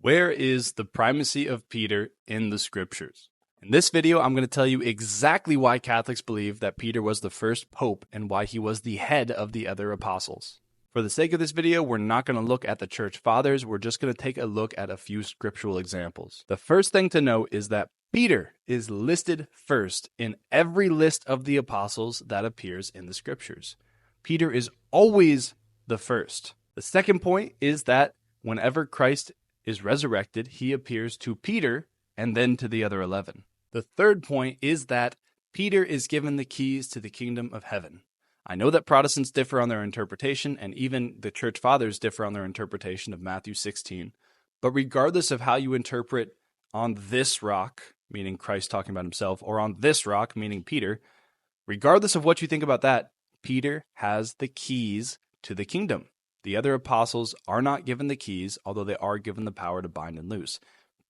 Where is the primacy of Peter in the scriptures? In this video, I'm going to tell you exactly why Catholics believe that Peter was the first pope and why he was the head of the other apostles. For the sake of this video, we're not going to look at the church fathers. We're just going to take a look at a few scriptural examples. The first thing to note is that Peter is listed first in every list of the apostles that appears in the scriptures. Peter is always the first. The second point is that whenever Christ is resurrected, he appears to Peter and then to the other 11. The third point is that Peter is given the keys to the kingdom of heaven. I know that Protestants differ on their interpretation, and even the church fathers differ on their interpretation of Matthew 16. But regardless of how you interpret on this rock, meaning Christ talking about himself, or on this rock, meaning Peter, regardless of what you think about that, Peter has the keys to the kingdom. The other apostles are not given the keys, although they are given the power to bind and loose.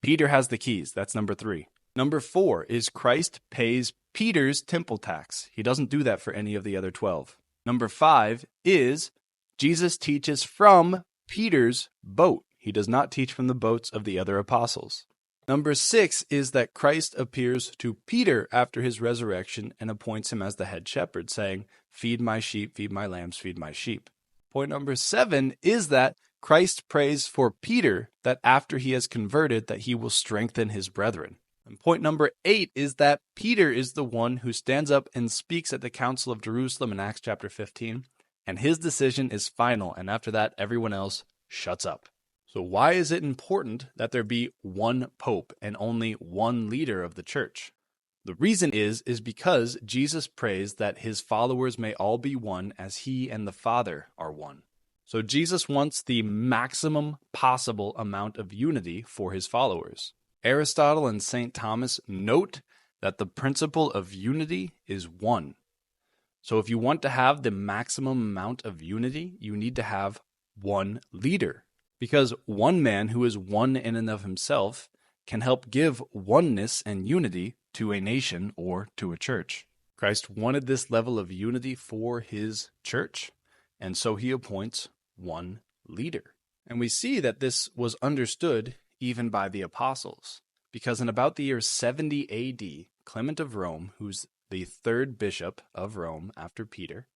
Peter has the keys. That's number 3. Number 4 is Christ pays Peter's temple tax. He doesn't do that for any of the other 12. Number 5 is Jesus teaches from Peter's boat. He does not teach from the boats of the other apostles. Number 6 is that Christ appears to Peter after his resurrection and appoints him as the head shepherd, saying, "Feed my sheep, feed my lambs, feed my sheep." Point number 7 is that Christ prays for Peter that after he has converted that he will strengthen his brethren. And point number 8 is that Peter is the one who stands up and speaks at the Council of Jerusalem in Acts chapter 15, and his decision is final, and after that everyone else shuts up. So why is it important that there be one pope and only one leader of the church? The reason is because Jesus prays that his followers may all be one as he and the Father are one. So Jesus wants the maximum possible amount of unity for his followers. Aristotle and St. Thomas note that the principle of unity is one. So if you want to have the maximum amount of unity, you need to have one leader. Because one man who is one in and of himself can help give oneness and unity to a nation or to a church. Christ wanted this level of unity for his church, and so he appoints one leader. And we see that this was understood even by the apostles, because in about the year 70 AD, Clement of Rome, who's the third bishop of Rome after Peter,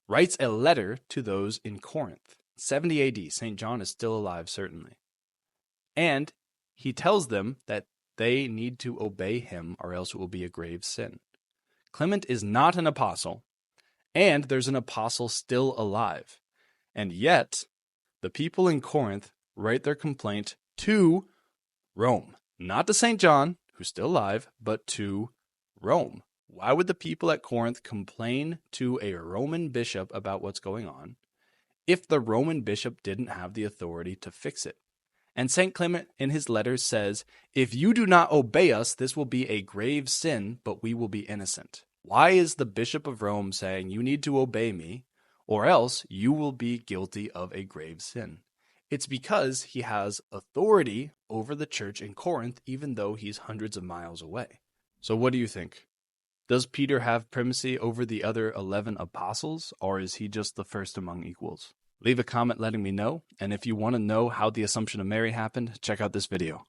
writes a letter to those in Corinth. 70 AD, St. John is still alive, certainly. And he tells them that they need to obey him or else it will be a grave sin. Clement is not an apostle, and there's an apostle still alive. And yet, the people in Corinth write their complaint to Rome. Not to St. John, who's still alive, but to Rome. Why would the people at Corinth complain to a Roman bishop about what's going on if the Roman bishop didn't have the authority to fix it? And St. Clement in his letters says, "If you do not obey us, this will be a grave sin, but we will be innocent." Why is the Bishop of Rome saying, "You need to obey me, or else you will be guilty of a grave sin"? It's because he has authority over the church in Corinth, even though he's hundreds of miles away. So what do you think? Does Peter have primacy over the other 11 apostles, or is he just the first among equals? Leave a comment letting me know, and if you want to know how the Assumption of Mary happened, check out this video.